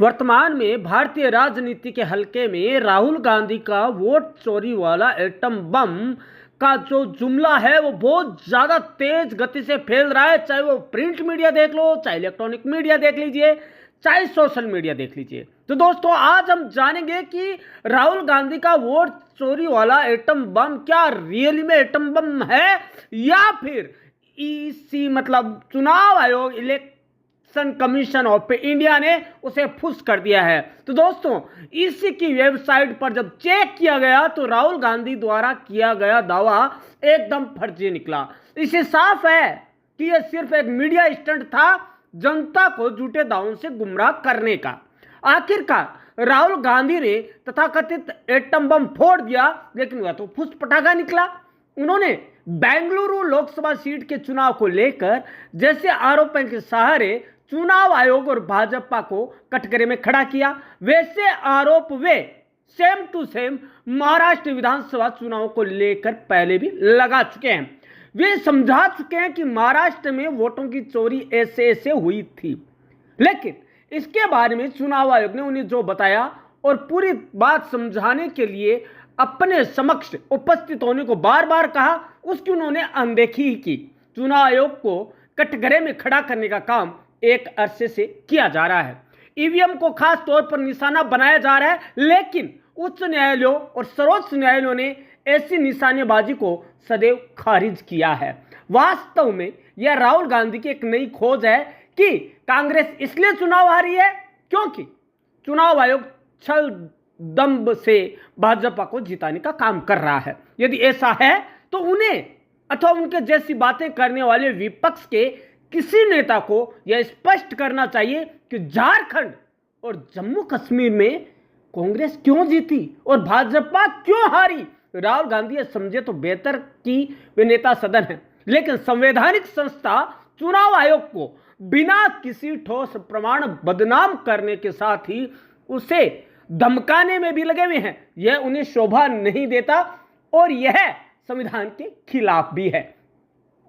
वर्तमान में भारतीय राजनीति के हलके में राहुल गांधी का वोट चोरी वाला एटम बम का जो जुमला है वो बहुत ज्यादा तेज गति से फैल रहा है। चाहे वो प्रिंट मीडिया देख लो, चाहे इलेक्ट्रॉनिक मीडिया देख लीजिए, चाहे सोशल मीडिया देख लीजिए। तो दोस्तों आज हम जानेंगे कि राहुल गांधी का वोट चोरी वाला एटम बम क्या रियली में एटम बम है या फिर ईसी मतलब चुनाव आयोग इलेक्शन कमीशन ऑफ इंडिया ने उसे फुस कर दिया है। तो दोस्तों इसी की वेबसाइट पर जब चेक किया गया तो राहुल गांधी द्वारा किया गया दावा एकदम फर्जी निकला। इसे साफ है कि यह सिर्फ एक मीडिया स्टंट था जनता को झूठे दावों से गुमराह करने का। आखिरकार राहुल गांधी ने तथाकथित एटम बम फोड़ दिया, लेकिन वह तो फुस पटाखा निकला। उन्होंने बेंगलुरु लोकसभा सीट के चुनाव को लेकर जैसे आरोपों के सहारे चुनाव आयोग और भाजपा को कटघरे में खड़ा किया, वैसे आरोप वे सेम टू सेम महाराष्ट्र विधानसभा चुनाव को लेकर पहले भी लगा चुके हैं। वे समझा चुके हैं कि महाराष्ट्र में वोटों की चोरी ऐसे ऐसे हुई थी, लेकिन इसके बारे में चुनाव आयोग ने उन्हें जो बताया और पूरी बात समझाने के लिए अपने समक्ष उपस्थित होने को बार बार कहा, उसकी उन्होंने अनदेखी ही की। चुनाव आयोग को कटघरे में खड़ा करने का काम एक अरसे से किया जा रहा है। ईवीएम को खास तौर पर निशाना बनाया जा रहा है, लेकिन उच्च न्यायालयों और सर्वोच्च न्यायालयों ने ऐसी निशानेबाजी को सदैव खारिज किया है। वास्तव में यह राहुल गांधी की एक नई खोज है कि कांग्रेस इसलिए चुनाव हारी है क्योंकि चुनाव आयोग छल दंभ से भाजपा को जिताने का काम कर रहा है। यदि ऐसा है तो उन्हें अथवा उनके जैसी बातें करने वाले विपक्ष के किसी नेता को यह स्पष्ट करना चाहिए कि झारखंड और जम्मू कश्मीर में कांग्रेस क्यों जीती और भाजपा क्यों हारी। राहुल गांधी यह समझे तो बेहतर कि वे नेता सदन है, लेकिन संवैधानिक संस्था चुनाव आयोग को बिना किसी ठोस प्रमाण बदनाम करने के साथ ही उसे धमकाने में भी लगे हुए हैं। यह उन्हें शोभा नहीं देता और यह संविधान के खिलाफ भी है।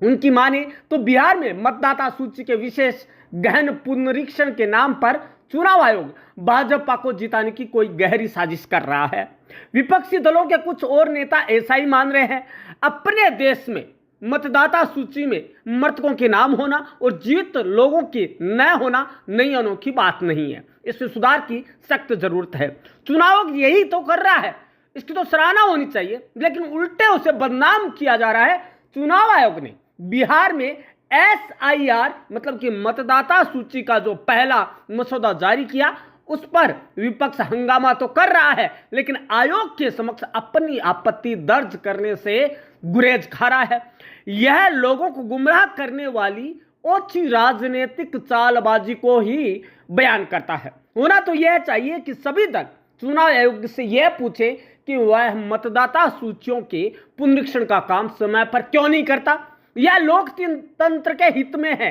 उनकी माने तो बिहार में मतदाता सूची के विशेष गहन पुनरीक्षण के नाम पर चुनाव आयोग भाजपा को जिताने की कोई गहरी साजिश कर रहा है। विपक्षी दलों के कुछ और नेता ऐसा ही मान रहे हैं। अपने देश में मतदाता सूची में मृतकों के नाम होना और जीवित लोगों के न होना नई अनोखी बात नहीं है। इसमें सुधार की सख्त जरूरत है। चुनाव आयोग यही तो कर रहा है, इसकी तो सराहना होनी चाहिए, लेकिन उल्टे उसे बदनाम किया जा रहा है। चुनाव आयोग ने बिहार में SIR मतलब कि मतदाता सूची का जो पहला मसौदा जारी किया उस पर विपक्ष हंगामा तो कर रहा है, लेकिन आयोग के समक्ष अपनी आपत्ति दर्ज करने से गुरेज खा रहा है। यह लोगों को गुमराह करने वाली ओछी राजनीतिक चालबाजी को ही बयान करता है। होना तो यह चाहिए कि सभी दल चुनाव आयोग से यह पूछे कि वह मतदाता सूचियों के पुनरीक्षण का काम समय पर क्यों नहीं करता। यह लोकतंत्र के हित में है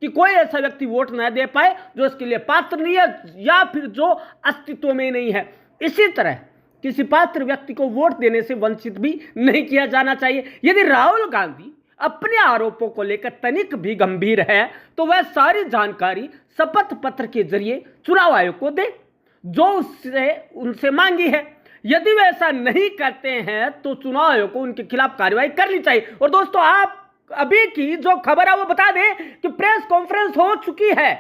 कि कोई ऐसा व्यक्ति वोट न दे पाए जो इसके लिए पात्र नहीं है या फिर जो अस्तित्व में नहीं है। इसी तरह किसी पात्र व्यक्ति को वोट देने से वंचित भी नहीं किया जाना चाहिए। यदि राहुल गांधी अपने आरोपों को लेकर तनिक भी गंभीर है तो वह सारी जानकारी शपथ पत्र के जरिए चुनाव आयोग को दे जो उनसे मांगी है। यदि वे ऐसा नहीं करते हैं तो चुनाव आयोग को उनके खिलाफ कार्रवाई करनी चाहिए। और दोस्तों आप अभी की जो खबर है वो बता दें कि प्रेस कॉन्फ्रेंस हो चुकी है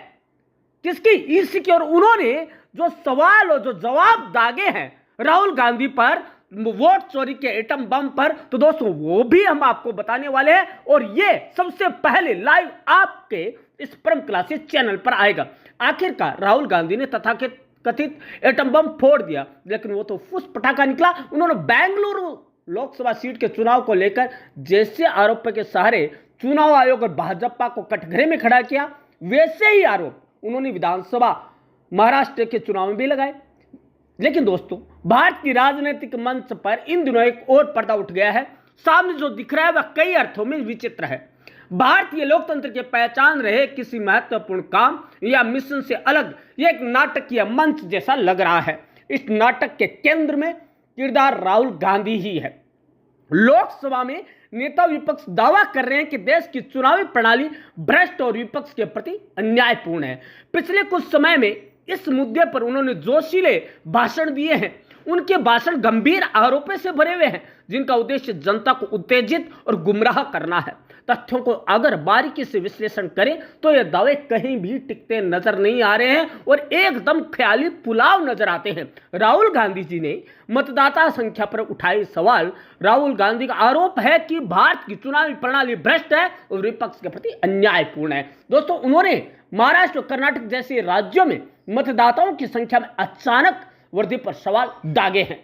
किसकी, ईसी की, और उन्होंने जो सवाल और जो जवाब दागे हैं राहुल गांधी पर वोट चोरी के एटम बम पर, तो दोस्तों वो भी हम आपको बताने वाले हैं और ये सबसे पहले लाइव आपके इस परम क्लासेस चैनल पर आएगा। आखिरकार राहुल गांधी ने तथाकथित एटम बम फोड़ दिया, लेकिन वो तो फुस पटाखा निकला। उन्होंने बेंगलुरु लोकसभा सीट के चुनाव को लेकर जैसे आरोप के सहारे चुनाव आयोग और भाजपा को कटघरे में खड़ा किया, वैसे ही आरोप उन्होंने विधानसभा महाराष्ट्र के चुनाव में भी लगाए। लेकिन दोस्तों भारत की राजनीतिक मंच पर इन दिनों एक और पर्दा उठ गया है। सामने जो दिख रहा है वह कई अर्थों में विचित्र है। भारतीय लोकतंत्र के पहचान रहे किसी महत्वपूर्ण काम या मिशन से अलग यह एक नाटकीय मंच जैसा लग रहा है। इस नाटक के केंद्र में किरदार राहुल गांधी ही है। लोकसभा में नेता विपक्ष दावा कर रहे हैं कि देश की चुनावी प्रणाली भ्रष्ट और विपक्ष के प्रति अन्यायपूर्ण है। पिछले कुछ समय में इस मुद्दे पर उन्होंने जोशीले भाषण दिए हैं। उनके भाषण गंभीर आरोपों से भरे हुए हैं, जिनका उद्देश्य जनता को उत्तेजित और गुमराह करना है। तथ्यों को अगर बारीकी से विश्लेषण करें तो ये दावे कहीं भी टिकते नजर नहीं आ रहे हैं और एकदम ख्याली पुलाव नजर आते हैं। राहुल गांधी जी ने मतदाता संख्या पर उठाए सवाल। राहुल गांधी का आरोप है कि भारत की चुनावी प्रणाली भ्रष्ट है और विपक्ष के प्रति अन्यायपूर्ण है। दोस्तों, उन्होंने महाराष्ट्र और कर्नाटक जैसे राज्यों में मतदाताओं की संख्या में अचानक वृद्धि पर सवाल दागे हैं।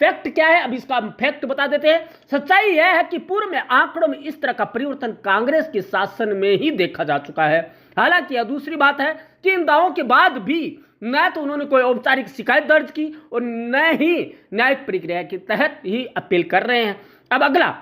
फैक्ट क्या है, अब इसका फैक्ट बता देते हैं। सच्चाई यह है कि पूर्व में आंकड़ों में इस तरह का परिवर्तन कांग्रेस के शासन में ही देखा जा चुका है। हालांकि यह दूसरी बात है कि इन दावों के बाद भी न तो उन्होंने कोई औपचारिक शिकायत दर्ज की और न ही न्यायिक प्रक्रिया के तहत ही अपील कर रहे हैं। अब अगला,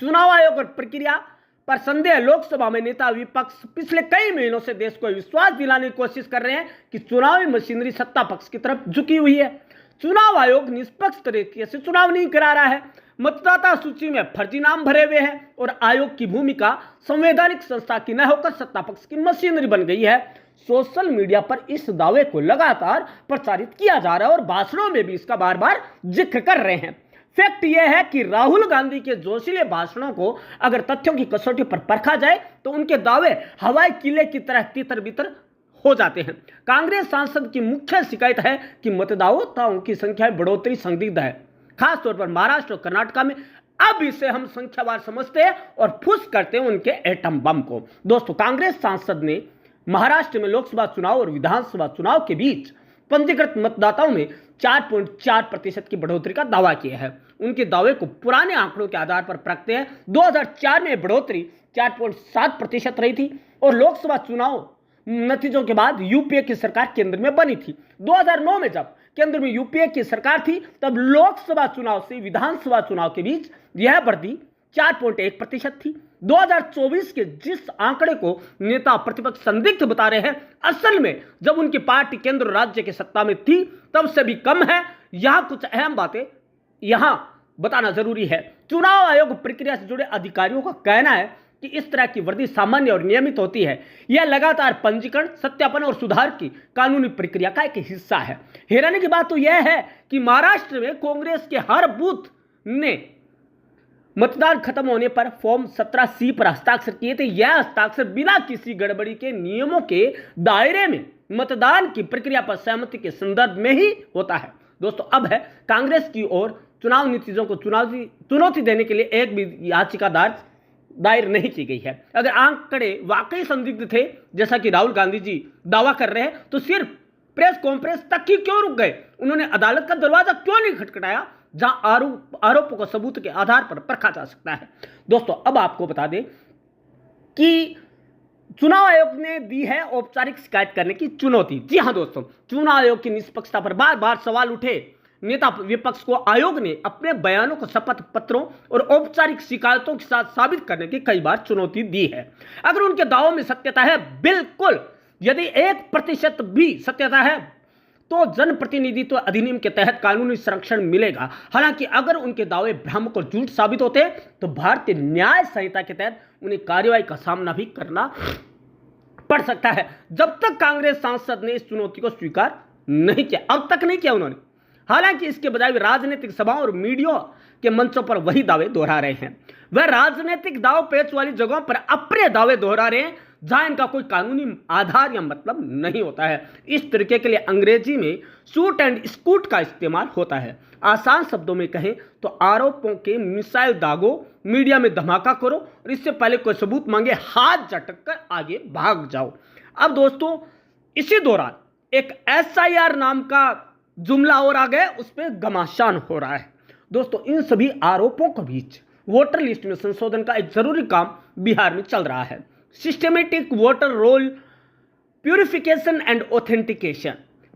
चुनाव आयोग और प्रक्रिया पर संदेह। लोकसभा में नेता विपक्ष पिछले कई महीनों से देश को विश्वास दिलाने की कोशिश कर रहे हैं कि चुनावी मशीनरी सत्ता पक्ष की तरफ झुकी हुई है। चुनाव आयोग निष्पक्ष तरीके से चुनाव नहीं करा रहा है, मतदाता सूची में फर्जी नाम भरे हुए हैं और आयोग की भूमिका संवैधानिक संस्था की न होकर सत्ता पक्ष की मशीनरी बन गई है। सोशल मीडिया पर इस दावे को लगातार प्रचारित किया जा रहा है और भाषणों में भी इसका बार बार जिक्र कर रहे हैं। फैक्ट यह है कि राहुल गांधी के जोशीले भाषणों को अगर तथ्यों की कसौटी पर परखा जाए तो उनके दावे हवाई किले की तरह तितर बितर हो जाते हैं। कांग्रेस सांसद की मुख्य शिकायत है कि मतदाताओं की संख्या में बढ़ोतरी संदिग्ध है, खासतौर पर महाराष्ट्र और कर्नाटक में। अब इसे हम संख्यावार समझते हैं और फुस करते हैं उनके एटम बम को। दोस्तों, कांग्रेस सांसद ने महाराष्ट्र में लोकसभा चुनाव और विधानसभा चुनाव के बीच पंजीकृत मतदाताओं में 4.4% की बढ़ोतरी का दावा किया है। उनके दावे को पुराने आंकड़ों के आधार पर परखते हैं। 2004 में बढ़ोतरी 4.7% रही थी और लोकसभा चुनाव नतीजों के बाद यूपीए की सरकार केंद्र में बनी थी। 2009 में जब केंद्र में यूपीए की सरकार थी तब लोकसभा चुनाव से विधानसभा चुनाव के बीच यह वृद्धि 4.1% थी। 2024 के जिस आंकड़े को नेता प्रतिपक्ष संदिग्ध बता रहे हैं, असल में जब उनकी पार्टी केंद्र और राज्य की सत्ता में थी तब से भी कम है। यहां कुछ अहम बातें यहां बताना जरूरी है। चुनाव आयोग प्रक्रिया से जुड़े अधिकारियों का कहना है कि इस तरह की वृद्धि सामान्य और नियमित होती है। यह लगातार पंजीकरण, सत्यापन और सुधार की कानूनी प्रक्रिया का एक हिस्सा है। हैरानी की बात तो यह है कि महाराष्ट्र में कांग्रेस के हर बूथ ने मतदान खत्म होने पर फॉर्म 17C पर हस्ताक्षर किए थे। यह हस्ताक्षर बिना किसी गड़बड़ी के नियमों के दायरे में मतदान की प्रक्रिया पर सहमति के संदर्भ में ही होता है। दोस्तों, अब है कांग्रेस की ओर चुनाव नतीजों को चुनौती देने के लिए एक भी याचिका दायर नहीं की गई है। अगर आंकड़े वाकई संदिग्ध थे, जैसा कि राहुल गांधी जी दावा कर रहे हैं, तो सिर्फ प्रेस कॉन्फ्रेंस तक ही क्यों रुक गए? उन्होंने अदालत का दरवाजा क्यों नहीं खटखटाया, जहां आरोपों को सबूत के आधार पर परखा जा सकता है? दोस्तों, अब आपको बता दें कि चुनाव आयोग ने दी है औपचारिक शिकायत करने की चुनौती। जी हां दोस्तों, चुनाव आयोग की निष्पक्षता पर बार बार सवाल उठे। नेता विपक्ष को आयोग ने अपने बयानों को शपथ पत्रों और औपचारिक शिकायतों के साथ साबित करने की कई बार चुनौती दी है। अगर उनके दावों में सत्यता है, बिल्कुल, यदि 1% भी सत्यता है तो जनप्रतिनिधित्व अधिनियम के तहत कानूनी संरक्षण मिलेगा। हालांकि अगर उनके दावे भ्रामक और झूठ साबित होते हैं तो भारतीय न्याय संहिता के तहत उन्हें कार्रवाई का सामना भी करना पड़ सकता है। जब तक कांग्रेस सांसद ने इस चुनौती को स्वीकार नहीं किया, अब तक नहीं किया उन्होंने। हालांकि इसके बजाय वे राजनीतिक सभाओं और मीडिया के मंचों पर वही दावे दोहरा रहे हैं। वह राजनीतिक दाव पेच वाली जगहों पर अपने दावे दोहरा रहे हैं जहां इनका कोई कानूनी आधार या मतलब नहीं होता है। इस तरीके के लिए अंग्रेजी में शूट एंड स्कूट का इस्तेमाल होता है। आसान शब्दों में कहें तो आरोपों के मिसाइल दागो, मीडिया में धमाका करो और इससे पहले कोई सबूत मांगे हाथ झटक कर आगे भाग जाओ। अब दोस्तों, इसी दौरान एक SIR नाम का जुमला और आ गया, उस पर घमासान हो रहा है। दोस्तों, इन सभी आरोपों के बीच वोटर लिस्ट में संशोधन का एक जरूरी काम बिहार में चल रहा है। Systematic voter roll purification and authentication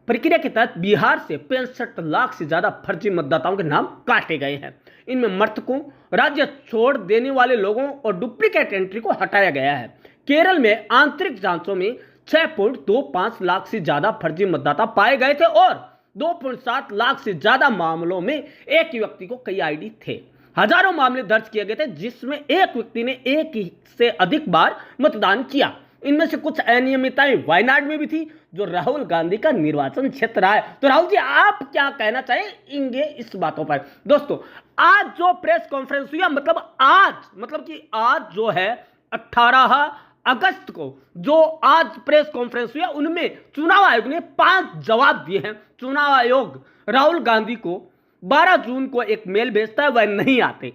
प्रक्रिया के तहत बिहार से 65 लाख से ज्यादा फर्जी मतदाताओं के नाम काटे गए हैं। इनमें मृतकों, राज्य छोड़ देने वाले लोगों और डुप्लीकेट एंट्री को हटाया गया है। केरल में आंतरिक जांचों में 6.25 लाख से ज्यादा फर्जी मतदाता पाए गए थे और 2.7 लाख से ज्यादा मामलों में एक ही व्यक्ति को कई ID थे। हजारों मामले दर्ज किए गए थे जिसमें एक व्यक्ति ने एक से अधिक बार मतदान किया। इनमें से कुछ अनियमितताएं वायनाड में भी थी, जो राहुल गांधी का निर्वाचन क्षेत्र रहा है। तो राहुल जी, आप क्या कहना चाहेंगे इस बातों पर? दोस्तों, आज जो प्रेस कॉन्फ्रेंस हुई, मतलब कि आज जो है 18 अगस्त को जो आज प्रेस कॉन्फ्रेंस हुई, उनमें चुनाव आयोग ने 5 जवाब दिए हैं। चुनाव आयोग राहुल गांधी को 12 जून को एक मेल भेजता है, वह नहीं आते।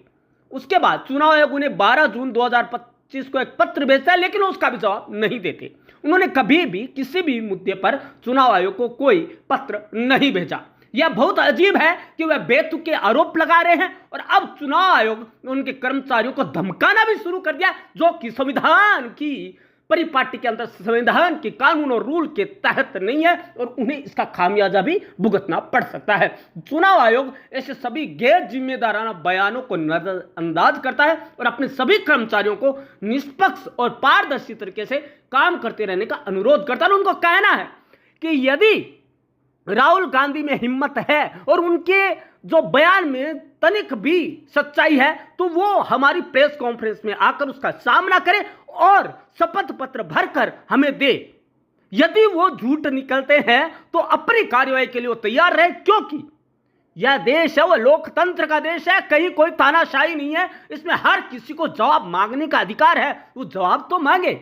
उसके बाद चुनाव आयोग उन्हें 12 जून 2025 को एक पत्र भेजता है, लेकिन उसका भी जवाब नहीं देते। उन्होंने कभी भी किसी भी मुद्दे पर चुनाव आयोग को कोई पत्र नहीं भेजा। यह बहुत अजीब है कि वह बेतुके आरोप लगा रहे हैं और अब चुनाव आयोग ने उनके कर्मचारियों को धमकाना भी शुरू कर दिया, जो कि संविधान की परिपाटी के अंदर, संविधान के कानून और रूल के तहत नहीं है और उन्हें इसका खामियाजा भी भुगतना पड़ सकता है। चुनाव आयोग ऐसे सभी गैर जिम्मेदाराना बयानों को नजरअंदाज करता है और अपने सभी कर्मचारियों को निष्पक्ष और पारदर्शी तरीके से काम करते रहने का अनुरोध करता है। उनको कहना है कि यदि राहुल गांधी में हिम्मत है और उनके जो बयान में तनिक भी सच्चाई है, तो वो हमारी प्रेस कॉन्फ्रेंस में आकर उसका सामना करे और शपथ पत्र भरकर हमें दे। यदि वो झूठ निकलते हैं तो अपनी कार्रवाई के लिए वो तैयार रहे, क्योंकि यह देश है वो लोकतंत्र का देश है, कहीं कोई तानाशाही नहीं है। इसमें हर किसी को जवाब मांगने का अधिकार है। वो जवाब तो मांगे,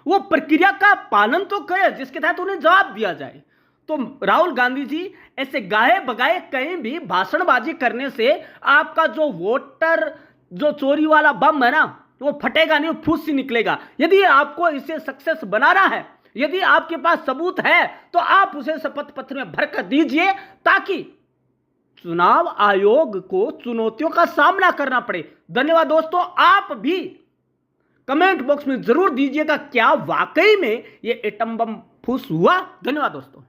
वो प्रक्रिया का पालन तो करे जिसके तहत उन्हें जवाब दिया जाए। तो राहुल गांधी जी, ऐसे गाहे बगाए कहीं भी भाषणबाजी करने से आपका जो वोटर जो चोरी वाला बम है ना, वो फटेगा नहीं, वो फूस ही निकलेगा। यदि आपको इसे सक्सेस बनाना है, यदि आपके पास सबूत है, तो आप उसे शपथ पत्र में भरकर दीजिए, ताकि चुनाव आयोग को चुनौतियों का सामना करना पड़े। धन्यवाद दोस्तों। आप भी कमेंट बॉक्स में जरूर दीजिएगा, क्या वाकई में ये एटम बम फूस हुआ? धन्यवाद दोस्तों।